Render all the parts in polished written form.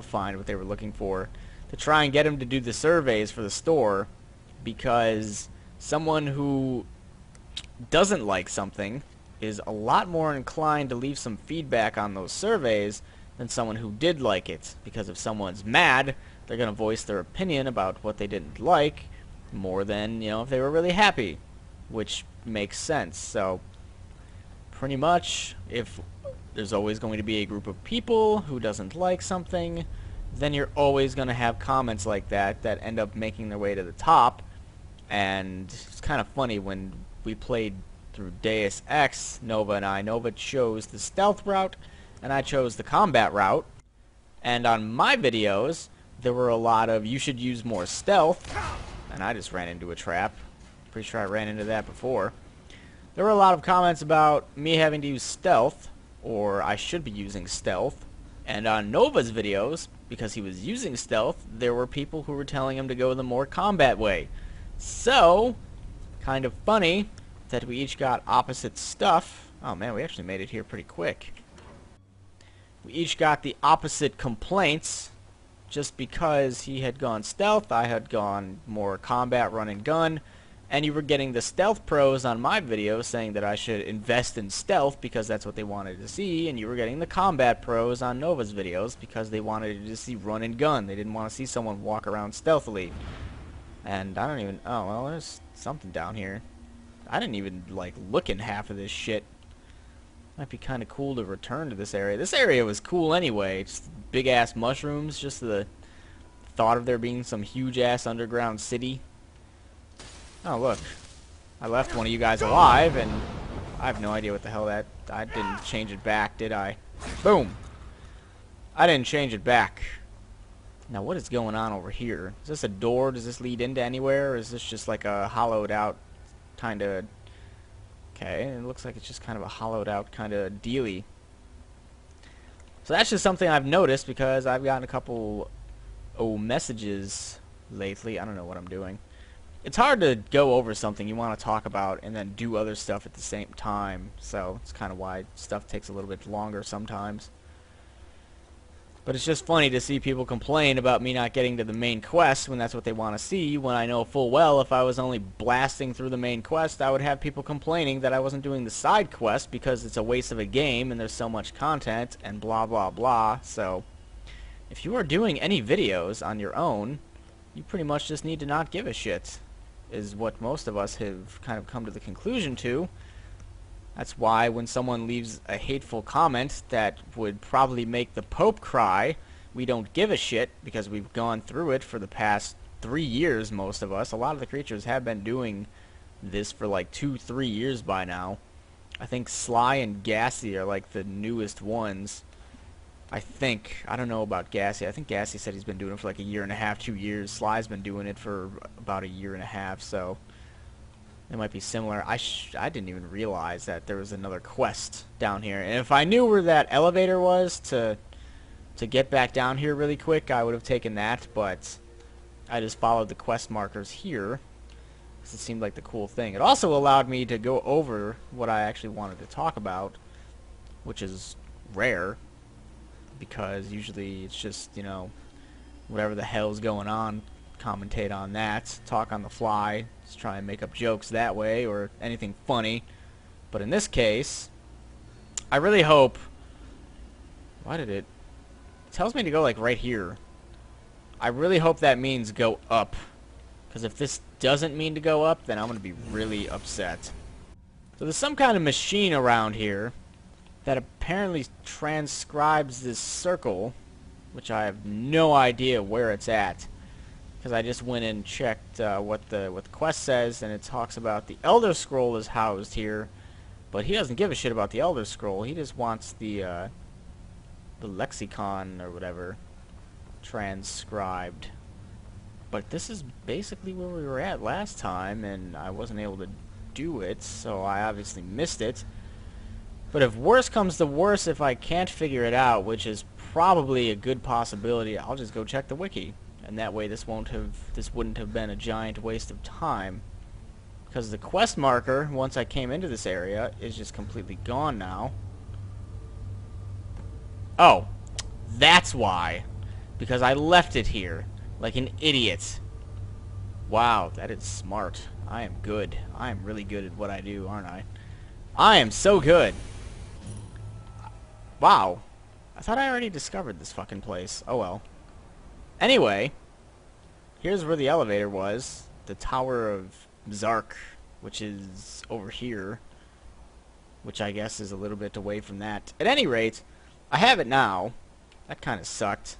to find what they were looking for, to try and get him to do the surveys for the store, because someone who doesn't like something is a lot more inclined to leave some feedback on those surveys than someone who did like it. Because if someone's mad, they're going to voice their opinion about what they didn't like more than, you know, if they were really happy, which makes sense. So pretty much, if there's always going to be a group of people who doesn't like something, then you're always going to have comments like that that end up making their way to the top. And it's kind of funny, when we played through Deus Ex, Nova chose the stealth route, and I chose the combat route. And on my videos, there were a lot of, you should use more stealth, and I just ran into a trap. Pretty sure I ran into that before. There were a lot of comments about me having to use stealth, or I should be using stealth. And on Nova's videos, because he was using stealth, there were people who were telling him to go the more combat way. So, kind of funny that we each got opposite stuff. Oh man, we actually made it here pretty quick. We each got the opposite complaints. Just because he had gone stealth, I had gone more combat, run and gun. And you were getting the stealth pros on my video saying that I should invest in stealth because that's what they wanted to see, and you were getting the combat pros on Nova's videos because they wanted to see run and gun. They didn't want to see someone walk around stealthily. And I don't even... oh, well, there's something down here. I didn't even, like, look in half of this shit. Might be kind of cool to return to this area. This area was cool anyway. Just big-ass mushrooms. Just the thought of there being some huge-ass underground city. Oh, look. I left one of you guys alive, and I have no idea what the hell that... I didn't change it back, did I? Boom! I didn't change it back. Now, what is going on over here? Is this a door? Does this lead into anywhere? Or is this just like a hollowed out kind of... okay, it looks like it's just kind of a hollowed out kind of dealy. So that's just something I've noticed because I've gotten a couple messages lately. I don't know what I'm doing. It's hard to go over something you want to talk about and then do other stuff at the same time. So it's kind of why stuff takes a little bit longer sometimes. But it's just funny to see people complain about me not getting to the main quest when that's what they want to see, when I know full well if I was only blasting through the main quest, I would have people complaining that I wasn't doing the side quest because it's a waste of a game and there's so much content and blah blah blah. So if you are doing any videos on your own, you pretty much just need to not give a shit, is what most of us have kind of come to the conclusion to. That's why when someone leaves a hateful comment that would probably make the Pope cry, we don't give a shit because we've gone through it for the past 3 years, most of us. A lot of the creatures have been doing this for like 2-3 years by now. I think Sly and Gassy are like the newest ones. I think. I don't know about Gassy. I think Gassy said he's been doing it for like 1.5 to 2 years. Sly's been doing it for about 1.5 years, so... it might be similar. I didn't even realize that there was another quest down here. And if I knew where that elevator was to get back down here really quick, I would have taken that. But I just followed the quest markers here because it seemed like the cool thing. It also allowed me to go over what I actually wanted to talk about, which is rare because usually it's just, you know, whatever the hell's going on, commentate on that, talk on the fly, just try and make up jokes that way or anything funny. But in this case, I really hope... why did it tells me to go like right here. I really hope that means go up, because if this doesn't mean to go up, then I'm going to be really upset. So there's some kind of machine around here that apparently transcribes this circle, which I have no idea where it's at. Because I just went and checked what the quest says, and it talks about the Elder Scroll is housed here, but he doesn't give a shit about the Elder Scroll. He just wants the lexicon or whatever transcribed. But this is basically where we were at last time, and I wasn't able to do it, so I obviously missed it. But if worse comes to worse, if I can't figure it out, which is probably a good possibility, I'll just go check the wiki. And that way this wouldn't have been a giant waste of time. Because the quest marker, once I came into this area, is just completely gone now. Oh, that's why. because I left it here like an idiot. Wow, that is smart. I am good. I am really good at what I do, aren't I? I am so good. Wow. I thought I already discovered this fucking place. Oh well. Anyway, here's where the elevator was. The Tower of Zark, which is over here. Which I guess is a little bit away from that. At any rate, I have it now. That kind of sucked.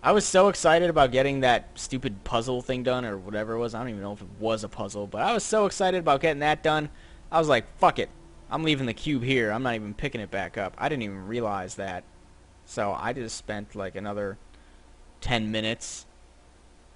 I was so excited about getting that stupid puzzle thing done, or whatever it was. I don't even know if it was a puzzle, but I was so excited about getting that done. I was like, fuck it. I'm leaving the cube here. I'm not even picking it back up. I didn't even realize that. So I just spent like another 10 minutes,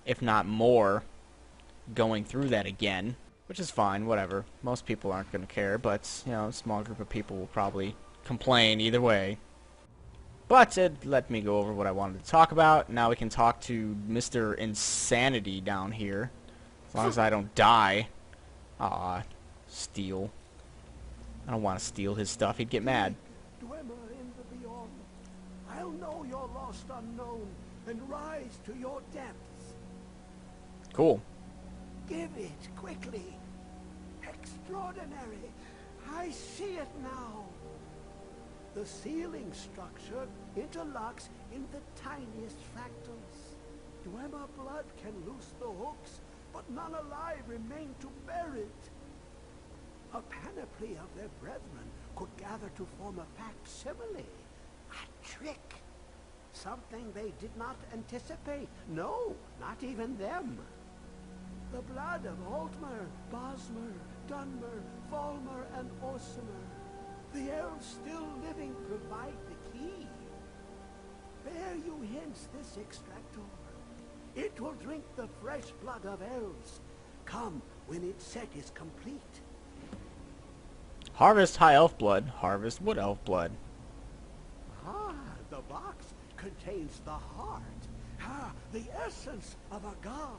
if not more, going through that again. Which is fine, whatever. Most people aren't going to care, but, you know, a small group of people will probably complain either way. But it let me go over what I wanted to talk about. Now we can talk to Mr. Insanity down here. As long as I don't die. Aw, steal. I don't want to steal his stuff. He'd get mad. Dwemer in the beyond, I'll know your lost unknown and rise to your depths. Cool. Give it quickly. Extraordinary. I see it now. The ceiling structure interlocks in the tiniest fractals. Dwemer blood can loose the hooks, but none alive remain to bear it. A panoply of their brethren could gather to form a facsimile. A trick. Something they did not anticipate. No, not even them. The blood of Altmer, Bosmer, Dunmer, Volmer, and Orsimer. The elves still living provide the key. Bear you hence this extractor. It will drink the fresh blood of elves. Come when its set is complete. Harvest high elf blood, harvest wood elf blood. Ah, the box contains the heart. Ah, the essence of a god.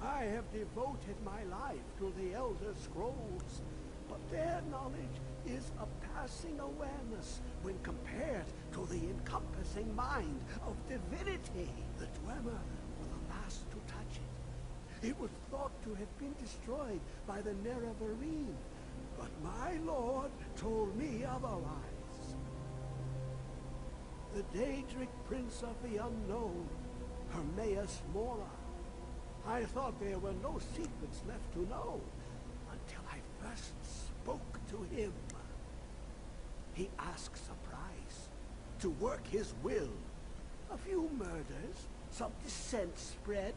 I have devoted my life to the Elder Scrolls, but their knowledge is a passing awareness when compared to the encompassing mind of divinity. The Dwemer were the last to touch it. It was thought to have been destroyed by the Nerevarine, but my lord told me otherwise. The Daedric Prince of the Unknown, Hermaeus Mora. I thought there were no secrets left to know until I first spoke to him. He asks a price to work his will. A few murders, some dissent spread,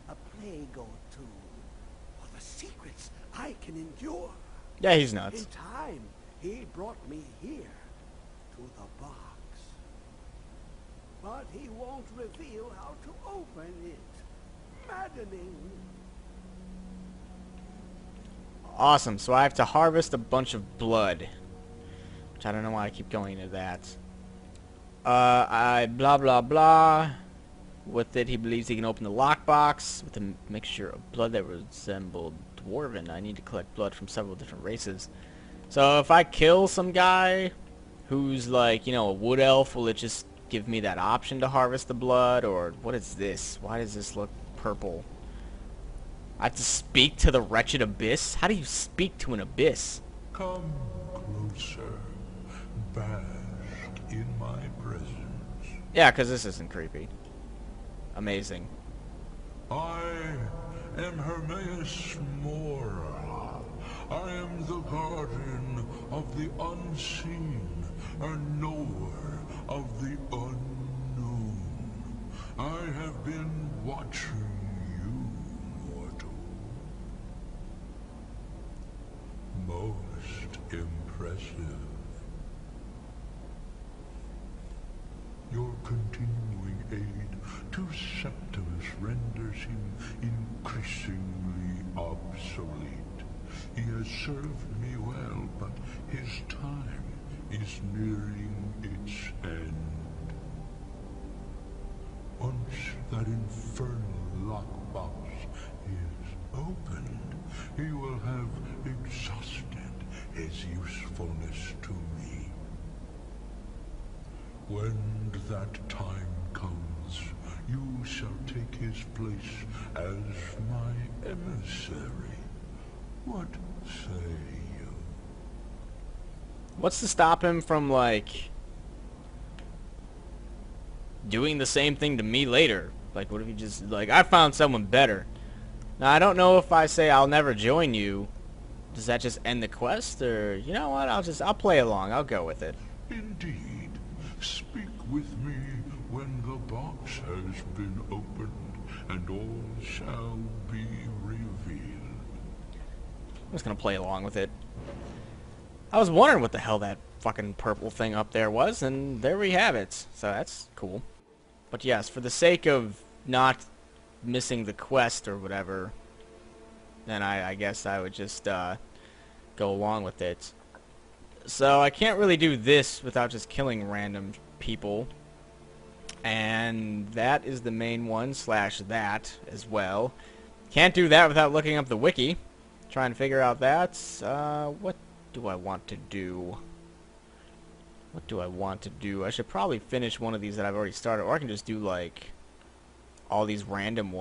a plague or two, for the secrets I can endure. Yeah, he's nuts. In time, he brought me here to the box. But he won't reveal how to open it. Maddening. Awesome, so I have to harvest a bunch of blood. Which I don't know why I keep going into that. I blah blah blah. With it, he believes he can open the lockbox with a mixture of blood that resembled dwarven. I need to collect blood from several different races. So if I kill some guy who's like, you know, a wood elf, will it just give me that option to harvest the blood? Or what is this? Why does this look purple? I have to speak to the wretched abyss? How do you speak to an abyss? Come closer. Bask in my presence. Yeah, because this isn't creepy. Amazing. I am Hermaeus Mora. I am the guardian of the unseen, a knower of the unknown. I have been watching you, mortal. Most impressive. Your continuing aid to Septimus renders him increasingly obsolete. He has served me well, but his time is nearing its end. Once that infernal lockbox is opened, he will have exhausted his usefulness to me. When that time comes, you shall take his place as my emissary. What say you? What's to stop him from, like, doing the same thing to me later? Like, what if he just, like, I found someone better. Now, I don't know if I say I'll never join you, does that just end the quest? Or, you know what, I'll play along. I'll go with it. Indeed. Speak with me when the box has been opened, and all shall be revealed. I'm just gonna play along with it. I was wondering what the hell that fucking purple thing up there was, and there we have it. So that's cool. But yes, for the sake of not missing the quest or whatever, then I guess I would just go along with it. So I can't really do this without just killing random people. And that is the main one, / that as well. Can't do that without looking up the wiki. Trying to figure out that. What do I want to do? What do I want to do? I should probably finish one of these that I've already started, or I can just do like all these random ones.